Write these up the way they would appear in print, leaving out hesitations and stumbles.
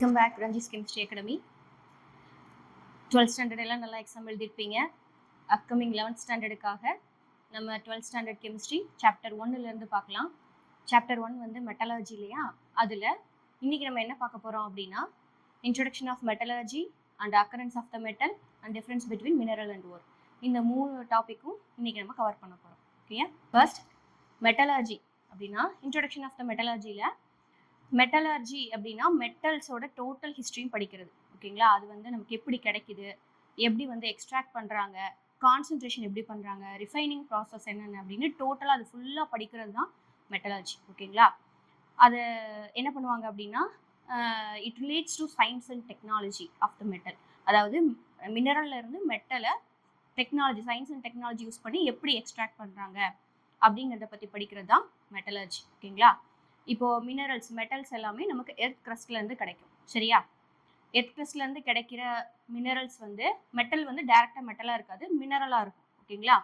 Welcome back to Ranji's Chemistry Academy. 12th standard எல்லாம் நல்லா exam எழுதிருப்பீங்க. Upcoming 11th ஸ்டாண்டர்டுக்காக நம்ம 12th standard chemistry chapter 1லேருந்து பார்க்கலாம். Chapter 1 வந்து metallurgy இல்லையா? அதில் இன்னைக்கு நம்ம என்ன பார்க்க போகிறோம் அப்படின்னா introduction of metallurgy and occurrence of the metal and difference between mineral and ore. இந்த 3 டாப்பிக்கும் இன்னைக்கு நம்ம கவர் பண்ண போகிறோம். ஓகே, ஃபர்ஸ்ட் மெட்டலர்ஜி அப்படின்னா இன்ட்ரொடக்ஷன் ஆஃப் த மெட்டலர்ஜியில் மெட்டலர்ஜி அப்படின்னா மெட்டல்ஸோட டோட்டல் ஹிஸ்ட்ரியும் படிக்கிறது. ஓகேங்களா? அது வந்து நமக்கு எப்படி கிடைக்குது, எப்படி வந்து எக்ஸ்ட்ராக்ட் பண்ணுறாங்க, கான்சன்ட்ரேஷன் எப்படி பண்ணுறாங்க, ரிஃபைனிங் ப்ராசஸ் என்னென்ன அப்படின்னு டோட்டலாக அது ஃபுல்லாக படிக்கிறது தான் மெட்டலர்ஜி. ஓகேங்களா? அதை என்ன பண்ணுவாங்க அப்படின்னா it relates to science and technology of the metal. அதாவது மினரல்ல இருந்து மெட்டலை technology, science and technology use பண்ணி எப்படி எக்ஸ்ட்ராக்ட் பண்ணுறாங்க அப்படிங்கிறத பற்றி படிக்கிறது தான் மெட்டலர்ஜி. ஓகேங்களா? இப்போ மினரல்ஸ், மெட்டல்ஸ் எல்லாமே நமக்கு எர்த் கிரஸ்ட்லேருந்து கிடைக்கும். சரியா? எர்த் கிரஸ்ட்லேருந்து கிடைக்கிற மினரல்ஸ் வந்து மெட்டல் வந்து டைரெக்டாக மெட்டலாக இருக்காது, மினரலாக இருக்கும். ஓகேங்களா?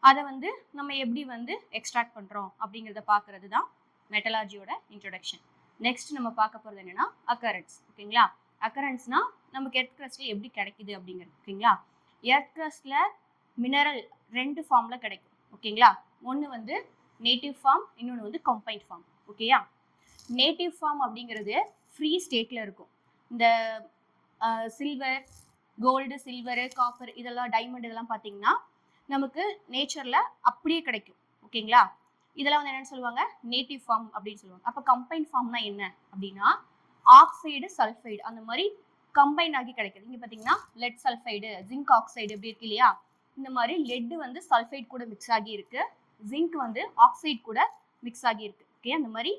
அதை வந்து நம்ம எப்படி வந்து எக்ஸ்ட்ராக்ட் பண்ணுறோம் அப்படிங்கிறத பார்க்கறது தான் மெட்டலார்ஜியோட இன்ட்ரொடக்ஷன். நெக்ஸ்ட் நம்ம பார்க்க போகிறது என்னென்னா அக்கரன்ஸ். ஓகேங்களா? அக்கரன்ஸ்னால் நமக்கு எர்த் கிரஸ்டில் எப்படி கிடைக்குது அப்படிங்கிறது. ஓகேங்களா? எர்த் கிரஸ்டில் மினரல் 2 ஃபார்மில் கிடைக்கும். ஓகேங்களா? ஒன்று வந்து நேட்டிவ் ஃபார்ம், இன்னொன்று வந்து கம்பைன்ட் ஃபார்ம். ஓகேயா? நேட்டிவ் ஃபார்ம் அப்படிங்கிறது ஃப்ரீ ஸ்டேட்டில் இருக்கும். இந்த சில்வர், கோல்டு, சில்வரு, காப்பர், இதெல்லாம் டைமண்ட் இதெல்லாம் பார்த்தீங்கன்னா நமக்கு நேச்சரில் அப்படியே கிடைக்கும். ஓகேங்களா? இதெல்லாம் வந்து என்னென்னு சொல்லுவாங்க? நேட்டிவ் ஃபார்ம் அப்படின்னு சொல்லுவாங்க. அப்போ கம்பைன் ஃபார்ம்னா என்ன அப்படின்னா ஆக்சைடு, சல்ஃபைடு அந்த மாதிரி கம்பைன் ஆகி கிடைக்குது. இங்கே பார்த்தீங்கன்னா லெட் சல்ஃபைடு, ஜிங்க் ஆக்சைடு எப்படி இருக்கு இல்லையா? இந்த மாதிரி லெட்டு வந்து சல்ஃபைடு கூட மிக்ஸ் ஆகி இருக்கு, ஜிங்க் வந்து ஆக்சைடு கூட மிக்ஸ் ஆகி இருக்கு. ஓகே, அந்த மாதிரி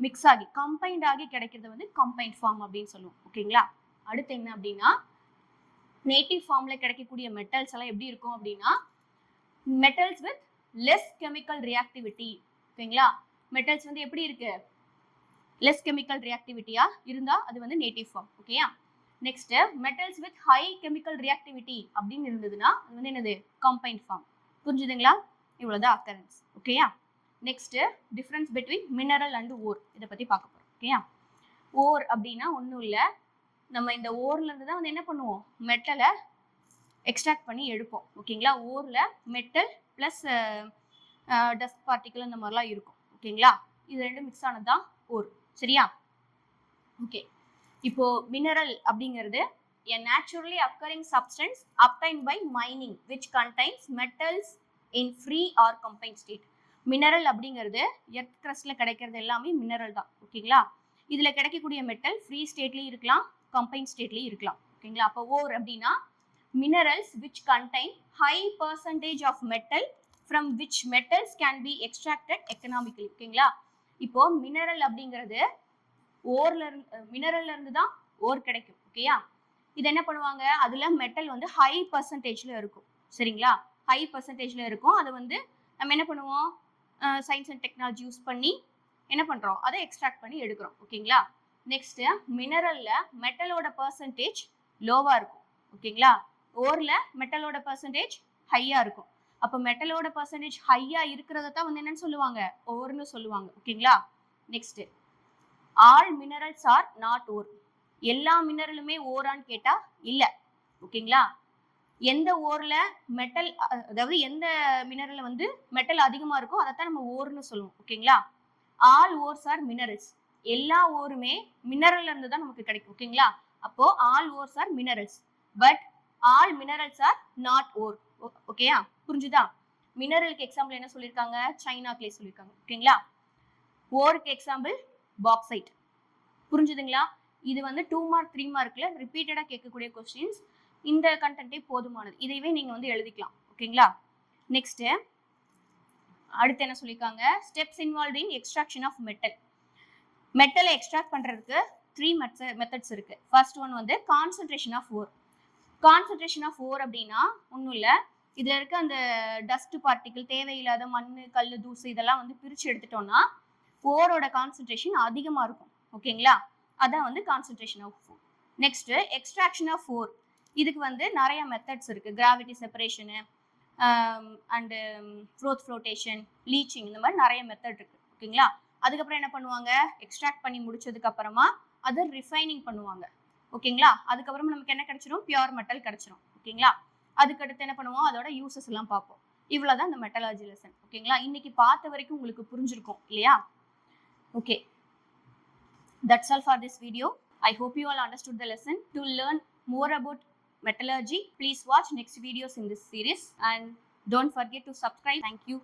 மிக்ஸ் ஆகி கம்பைன்ட் ஆகி கிடைக்கிறது வந்து கம்பைன்ட் ஃபார்ம் அப்படின்னு சொல்லுவோம். ஓகேங்களா? அடுத்து என்ன அப்படின்னா நேட்டிவ் ஃபார்ம்ல கிடைக்கக்கூடிய மெட்டல்ஸ் எல்லாம் எப்படி இருக்கும் அப்படின்னா metals with less chemical reactivity. ஓகேங்களா? மெட்டல்ஸ் வந்து எப்படி இருக்கு? லெஸ் கெமிக்கல் ரியாக்டிவிட்டியா இருந்தா அது வந்து நேட்டிவ் ஃபார்ம். ஓகேயா? Next metals with high chemical reactivity அப்படின்னு இருந்ததுன்னா அது வந்து என்னது? Combined form. புரிஞ்சுதுங்களா? இவ்வளவுதான் அக்கரன்ஸ். ஓகேயா? Next difference between mineral and ore, இதை பற்றி பார்க்க போகிறோம். ஓகேயா? ஓர் அப்படின்னா ஒன்றும் இல்லை, நம்ம இந்த ஓர்லேருந்து தான் வந்து என்ன பண்ணுவோம்? மெட்டலை எக்ஸ்ட்ராக்ட் பண்ணி எடுப்போம். ஓகேங்களா? ஓரில் மெட்டல் ப்ளஸ் டஸ்ட் பார்ட்டிக்கல் இந்த மாதிரிலாம் இருக்கும். ஓகேங்களா? இது ரெண்டும் மிக்ஸ் ஆனது தான் ஓர். சரியா? ஓகே, இப்போ மினரல் அப்படிங்கிறது a naturally occurring substance obtained by mining which contains metals in free or combined state. Mineral அப்படிங்கிறது எர்த் கிரஸ்ட்ல கிடைக்கிறது எல்லாமே மினரல் தான். ஓகேங்களா? இதுல கிடைக்கக்கூடிய மெட்டல் ஃப்ரீ ஸ்டேட்லயும் இருக்கலாம், கம்பைன் ஸ்டேட்லயும் இருக்கலாம். ஓகேங்களா? அப்போ ஓர் அப்படின்னா minerals which contain high percentage of metal from which metals can be extracted economically. ஓகேங்களா? இப்போ மினரல் அப்படிங்கிறது ஓர்ல இருந்து, மினரல்ல இருந்து தான் ஓர் கிடைக்கும். ஓகேயா? இது என்ன பண்ணுவாங்க? அதுல மெட்டல் வந்து ஹை பர்சன்டேஜ்ல இருக்கும். சரிங்களா? ஹை பர்சன்டேஜ்ல இருக்கும். அதை வந்து நம்ம என்ன பண்ணுவோம்? சயின்ஸ் அண்ட் டெக்னாலஜி யூஸ் பண்ணி என்ன பண்றோம்? அதை எக்ஸ்ட்ராக்ட் பண்ணி எடுக்கிறோம். ஓகேங்களா? நெக்ஸ்ட் மினரல்ல மெட்டலோட பர்சன்டேஜ் லோவா இருக்கும். ஓகேங்களா? ஓர்ல மெட்டலோட பர்சன்டேஜ் ஹையா இருக்கும். அப்போ மெட்டலோட பர்சன்டேஜ் ஹையா இருக்கிறத தான் வந்து என்னன்னு சொல்லுவாங்க? ஓர்னு சொல்லுவாங்க. ஓகேங்களா? Next all minerals are not ore. எல்லா மினரலுமே ஓரான்னு கேட்டா இல்ல. ஓகேங்களா? எந்த ஓர்ல மெட்டல், அதாவது எந்த மினரல்ல வந்து மெட்டல் அதிகமா இருக்கோ அதைத்தான் நம்ம ஓர்னு சொல்லுவோம். ஓகேங்களா? All ores are minerals. எல்லா ஓருமே மினரல்ல இருந்து தான் நமக்கு கிடைக்கும். ஓகேங்களா? அப்போ all ores are minerals, but all minerals are not ore. ஓகேயா? புரிஞ்சுதா? மினரலுக்கு எக்ஸாம்பிள் என்ன சொல்லியிருக்காங்க? சைனா கிளே சொல்லியிருக்காங்க. ஓகேங்களா? ஓருக்கு எக்ஸாம்பிள் பாக்சைட். புரிஞ்சுதுங்களா? இது வந்து 2 மார்க் 3 மார்க்ல ரிப்பீட்டடா கேட்கக்கூடிய கொஸ்டின்ஸ். இந்த கண்டென்ட்டே போதுமானது, இதைவே நீங்க வந்து எழுதிக்கலாம். ஓகேங்களா? நெக்ஸ்ட் அடுத்து என்ன சொல்லியிருக்காங்க? Steps involve in extraction of metal. மெட்டலை எக்ஸ்ட்ராக்ட் பண்றதுக்கு 3 மெத்தட்ஸ் இருக்கு. ஃபர்ஸ்ட் ஒன் வந்து concentration of ore. Concentration of ore அப்படின்னா ஒன்றும் இல்லை, இதுல இருக்க அந்த டஸ்ட் பார்ட்டிகிள், தேவையில்லாத மண், கல், தூசு இதெல்லாம் வந்து பிரிச்சு எடுத்துட்டோம்னா ஓரோட கான்சன்ட்ரேஷன் அதிகமா இருக்கும். ஓகேங்களா? அதான் வந்து concentration of ore. Next extraction of ore. இதுக்கு வந்து நிறைய மெத்தட்ஸ் இருக்கு. Gravity separation and froth flotation, leaching, இந்த மாதிரி நிறைய மெத்தட் இருக்கு. ஓகேங்களா? அதுக்கப்புறம் என்ன பண்ணுவாங்க? எக்ஸ்ட்ராக்ட் பண்ணி முடிச்சதுக்கு அப்புறமா அதை ரிஃபைனிங் பண்ணுவாங்க. ஓகேங்களா? அதுக்கப்புறம் நமக்கு என்ன கிடைச்சிரும்? பியூர் மெட்டல் கிடைச்சிரும். ஓகேங்களா? அதுக்கடுத்து என்ன பண்ணுவோம்? அதோட யூசஸ் எல்லாம் பார்ப்போம். இவ்வளவுதான் இந்த மெட்டலர்ஜி லெசன். ஓகேங்களா? இன்னைக்கு பார்த்த வரைக்கும் உங்களுக்கு புரிஞ்சிருக்கும் இல்லையா? Okay, that's all for this video. I hope you all understood the lesson. To learn more about metallurgy, please watch next videos in this series and don't forget to subscribe. Thank you.